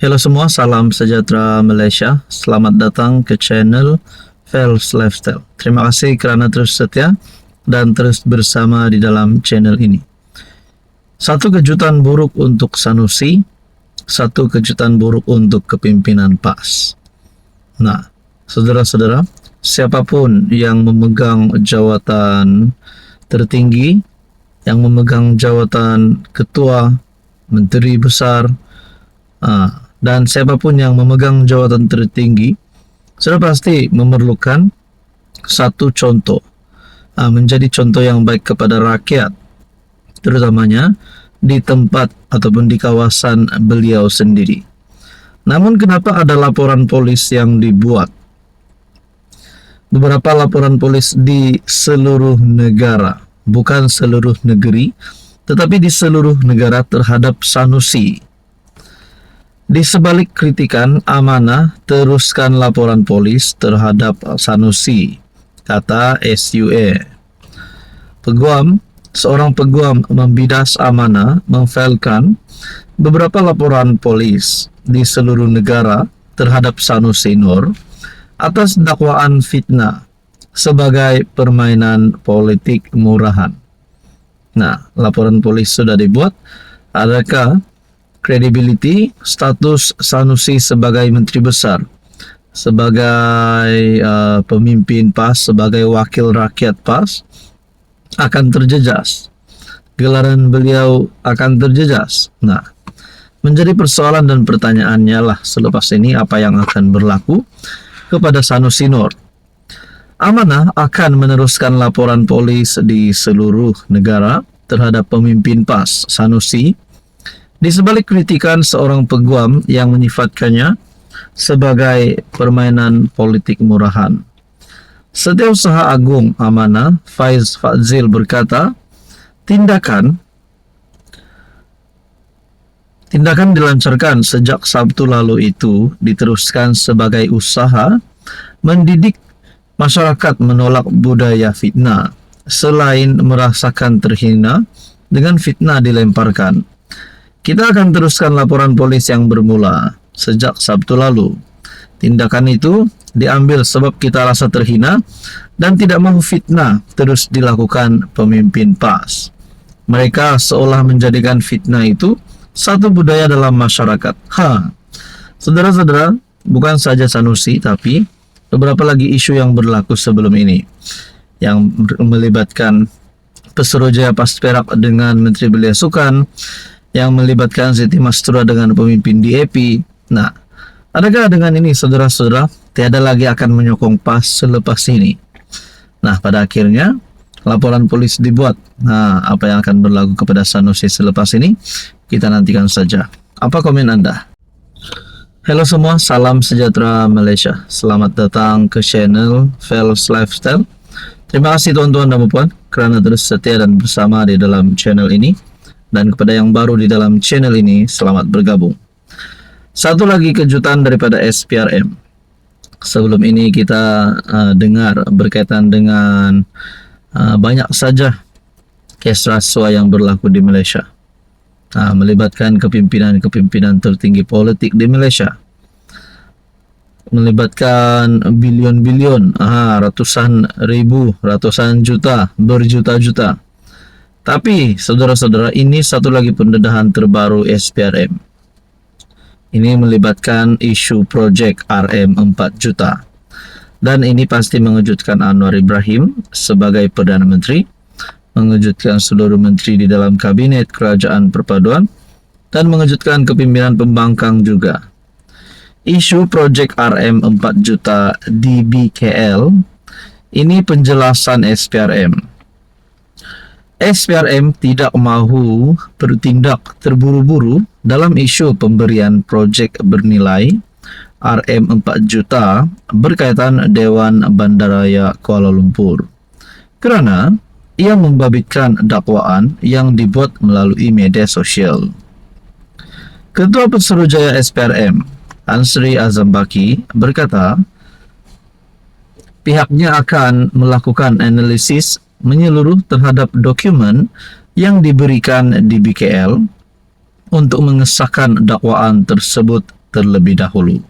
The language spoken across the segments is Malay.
Halo semua, salam sejahtera Malaysia. Selamat datang ke channel Fels Lifestyle. Terima kasih kerana terus setia dan terus bersama di dalam channel ini. Satu kejutan buruk untuk Sanusi, satu kejutan buruk untuk kepimpinan PAS. Nah, saudara-saudara, siapapun yang memegang jawatan tertinggi, yang memegang jawatan ketua, menteri besar, dan siapapun yang memegang jawatan tertinggi sudah pasti memerlukan satu contoh, menjadi contoh yang baik kepada rakyat, terutamanya di tempat ataupun di kawasan beliau sendiri. Namun kenapa ada laporan polis yang dibuat? Beberapa laporan polis di seluruh negara, bukan seluruh negeri, tetapi di seluruh negara terhadap Sanusi. Di sebalik kritikan Amanah, teruskan laporan polis terhadap Sanusi, kata SUA. Seorang peguam membidas Amanah memfailkan beberapa laporan polis di seluruh negara terhadap Sanusi Nur atas dakwaan fitnah sebagai permainan politik murahan. Nah, laporan polis sudah dibuat. Adakah credibility status Sanusi sebagai menteri besar, sebagai pemimpin PAS, sebagai wakil rakyat PAS akan terjejas? Gelaran beliau akan terjejas. Nah, menjadi persoalan dan pertanyaannya lah selepas ini apa yang akan berlaku kepada Sanusi Nur. Amanah akan meneruskan laporan polis di seluruh negara terhadap pemimpin PAS Sanusi di sebalik kritikan seorang peguam yang menyifatkannya sebagai permainan politik murahan. Setiausaha Agung Amanah, Faiz Fadzil berkata, tindakan dilancarkan sejak Sabtu lalu itu diteruskan sebagai usaha mendidik masyarakat menolak budaya fitnah, selain merasakan terhina dengan fitnah dilemparkan. Kita akan teruskan laporan polis yang bermula sejak Sabtu lalu. Tindakan itu diambil sebab kita rasa terhina dan tidak mahu fitnah terus dilakukan pemimpin PAS. Mereka seolah menjadikan fitnah itu satu budaya dalam masyarakat. Saudara-saudara, bukan saja Sanusi, tapi beberapa lagi isu yang berlaku sebelum ini yang melibatkan Pesuruhjaya PAS Perak dengan Menteri Belia Sukan, yang melibatkan Siti Mastura dengan pemimpin DAP. Nah, adakah dengan ini saudara-saudara tiada lagi akan menyokong PAS selepas ini? Nah, pada akhirnya laporan polis dibuat. Nah, apa yang akan berlaku kepada Sanusi selepas ini? Kita nantikan saja. Apa komen Anda? Halo semua, salam sejahtera Malaysia. Selamat datang ke channel Fels Lifestyle. Terima kasih tuan-tuan dan puan kerana terus setia dan bersama di dalam channel ini. Dan kepada yang baru di dalam channel ini, selamat bergabung. Satu lagi kejutan daripada SPRM. Sebelum ini kita dengar berkaitan dengan banyak saja kes rasuah yang berlaku di Malaysia. Melibatkan kepimpinan tertinggi politik di Malaysia. Melibatkan bilion-bilion, ratusan ribu, ratusan juta, berjuta-juta. Tapi, saudara-saudara, ini satu lagi pendedahan terbaru SPRM. Ini melibatkan isu projek RM 4 juta. Dan ini pasti mengejutkan Anwar Ibrahim sebagai Perdana Menteri, mengejutkan seluruh menteri di dalam Kabinet Kerajaan Perpaduan, dan mengejutkan kepimpinan pembangkang juga. Isu projek RM 4 juta di BKL, ini penjelasan SPRM. SPRM tidak mahu bertindak terburu-buru dalam isu pemberian projek bernilai RM 4 juta berkaitan Dewan Bandaraya Kuala Lumpur, kerana ia membabitkan dakwaan yang dibuat melalui media sosial. Ketua Pesuruhjaya SPRM, Ansri Azam Baki, berkata pihaknya akan melakukan analisis menyeluruh terhadap dokumen yang diberikan di BKL untuk mengesahkan dakwaan tersebut terlebih dahulu.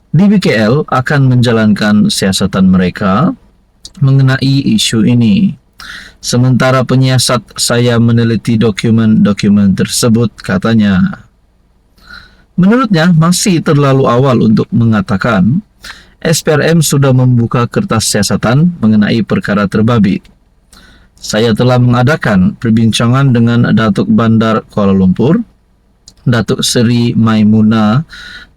DBKL akan menjalankan siasatan mereka mengenai isu ini. Sementara penyiasat saya meneliti dokumen-dokumen tersebut, katanya. Menurutnya, masih terlalu awal untuk mengatakan SPRM sudah membuka kertas siasatan mengenai perkara terbabi. Saya telah mengadakan perbincangan dengan Datuk Bandar Kuala Lumpur, Datuk Seri Maimunah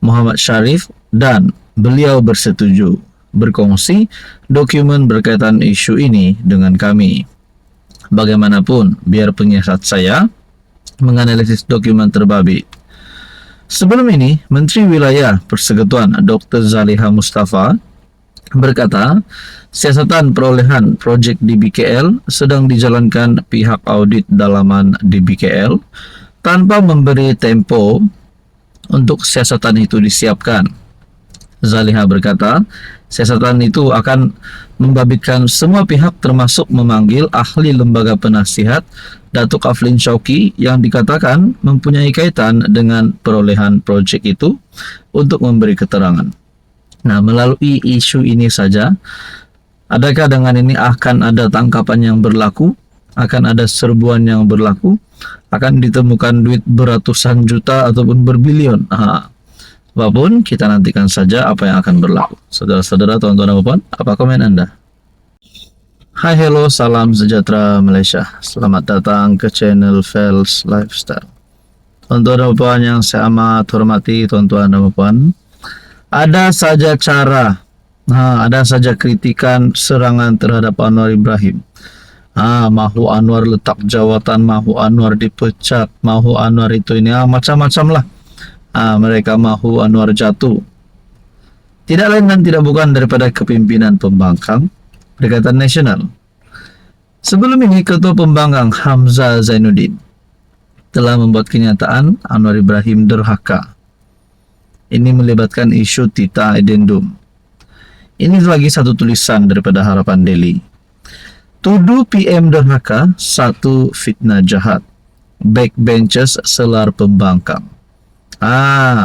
Muhammad Sharif, dan beliau bersetuju berkongsi dokumen berkaitan isu ini dengan kami. Bagaimanapun, biar penyiasat saya menganalisis dokumen terbabi. Sebelum ini, Menteri Wilayah Persekutuan Dr. Zaliha Mustafa berkata, siasatan perolehan projek DBKL sedang dijalankan pihak audit dalaman DBKL tanpa memberi tempo untuk siasatan itu disiapkan. Zaliha berkata, siasatan itu akan membabitkan semua pihak termasuk memanggil ahli lembaga penasihat Datuk Aflin Shauki yang dikatakan mempunyai kaitan dengan perolehan projek itu untuk memberi keterangan. Nah, melalui isu ini saja, adakah dengan ini akan ada tangkapan yang berlaku, akan ada serbuan yang berlaku, akan ditemukan duit beratusan juta ataupun berbilion? Apapun, kita nantikan saja apa yang akan berlaku. Saudara-saudara, tuan-tuan dan puan, apa komen Anda? Hai, hello, salam sejahtera Malaysia. Selamat datang ke channel Fels Lifestyle. Tuan-tuan dan puan yang saya amat hormati, tuan-tuan dan puan, ada saja cara, ada saja kritikan serangan terhadap Anwar Ibrahim. Mahu Anwar letak jawatan, mahu Anwar dipecat, mahu Anwar itu ini, macam-macam lah. Mereka mahu Anwar jatuh. Tidak lain dan tidak bukan daripada kepimpinan pembangkang Perikatan Nasional. Sebelum ini, Ketua Pembangkang Hamzah Zainuddin telah membuat kenyataan Anwar Ibrahim derhaka. Ini melibatkan isu Tita Addendum. Ini lagi satu tulisan daripada Harapan Daily. Tuduh PM derhaka, satu fitnah jahat. Backbenchers selar pembangkang.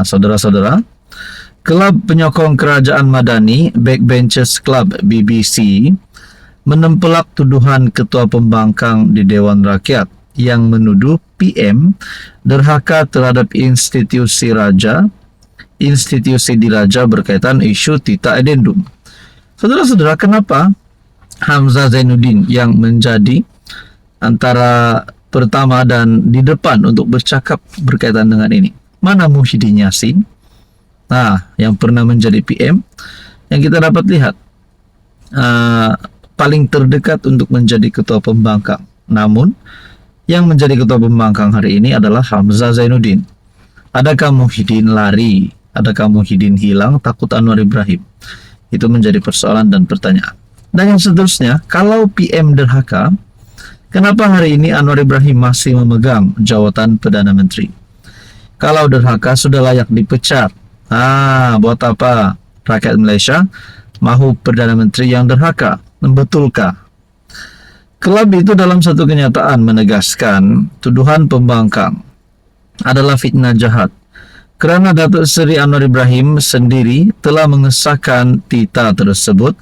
Saudara-saudara, Kelab Penyokong Kerajaan Madani Backbenchers Club BBC menempelak tuduhan Ketua Pembangkang di Dewan Rakyat yang menuduh PM derhaka terhadap institusi diraja berkaitan isu Tita Addendum. Saudara-saudara, kenapa Hamzah Zainuddin yang menjadi antara pertama dan di depan untuk bercakap berkaitan dengan ini? Mana Muhyiddin Yassin? Yang pernah menjadi PM, yang kita dapat lihat paling terdekat untuk menjadi Ketua Pembangkang. Namun, yang menjadi Ketua Pembangkang hari ini adalah Hamzah Zainuddin. Adakah Muhyiddin lari? Adakah Muhyiddin hilang takut Anwar Ibrahim? Itu menjadi persoalan dan pertanyaan. Dan yang seterusnya, kalau PM derhaka, kenapa hari ini Anwar Ibrahim masih memegang jawatan Perdana Menteri? Kalau derhaka sudah layak dipecat. Buat apa rakyat Malaysia mahu Perdana Menteri yang derhaka? Betulkah? Kelab itu dalam satu kenyataan menegaskan tuduhan pembangkang adalah fitnah jahat. Kerana Datuk Seri Anwar Ibrahim sendiri telah mengesahkan Tita tersebut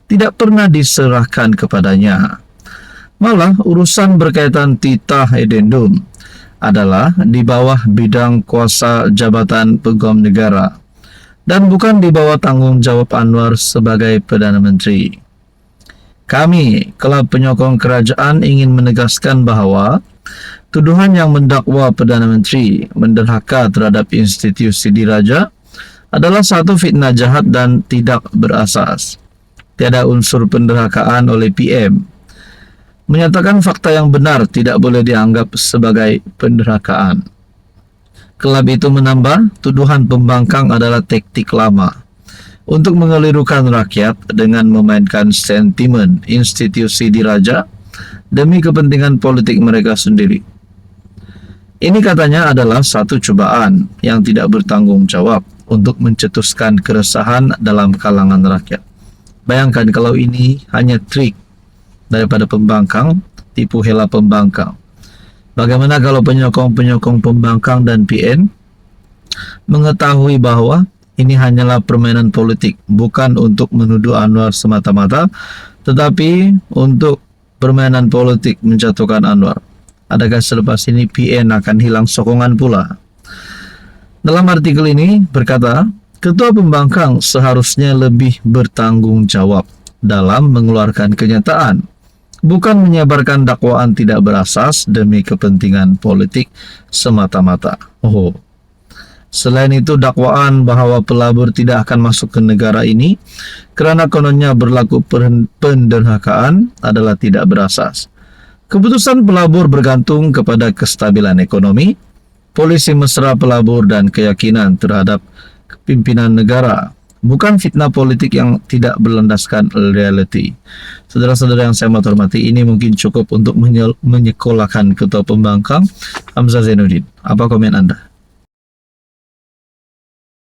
tidak pernah diserahkan kepadanya. Malah urusan berkaitan Tita Addendum adalah di bawah bidang kuasa Jabatan Peguam Negara dan bukan di bawah tanggung jawab Anwar sebagai Perdana Menteri. Kami, Kelab Penyokong Kerajaan, ingin menegaskan bahawa tuduhan yang mendakwa Perdana Menteri menderhaka terhadap institusi diraja adalah satu fitnah jahat dan tidak berasas. Tiada unsur penderhakaan oleh PM. Menyatakan fakta yang benar tidak boleh dianggap sebagai penderhakaan. Kelab itu menambah, tuduhan pembangkang adalah taktik lama untuk mengelirukan rakyat dengan memainkan sentimen institusi diraja demi kepentingan politik mereka sendiri. Ini katanya adalah satu cubaan yang tidak bertanggung jawab untuk mencetuskan keresahan dalam kalangan rakyat. Bayangkan kalau ini hanya trik daripada pembangkang, tipu hela pembangkang. Bagaimana kalau penyokong-penyokong pembangkang dan PN mengetahui bahwa ini hanyalah permainan politik, bukan untuk menuduh Anwar semata-mata, tetapi untuk permainan politik menjatuhkan Anwar. Adakah selepas ini PN akan hilang sokongan pula? Dalam artikel ini berkata, Ketua Pembangkang seharusnya lebih bertanggung jawab dalam mengeluarkan kenyataan, bukan menyebarkan dakwaan tidak berasas demi kepentingan politik semata-mata. Selain itu, dakwaan bahwa pelabur tidak akan masuk ke negara ini karena kononnya berlaku penderhakaan adalah tidak berasas. Keputusan pelabur bergantung kepada kestabilan ekonomi, polisi mesra pelabur, dan keyakinan terhadap pimpinan negara, bukan fitnah politik yang tidak berlandaskan reality. Saudara-saudara yang saya hormati, ini mungkin cukup untuk menyekolahkan Ketua Pembangkang Hamzah Zainuddin. Apa komen Anda?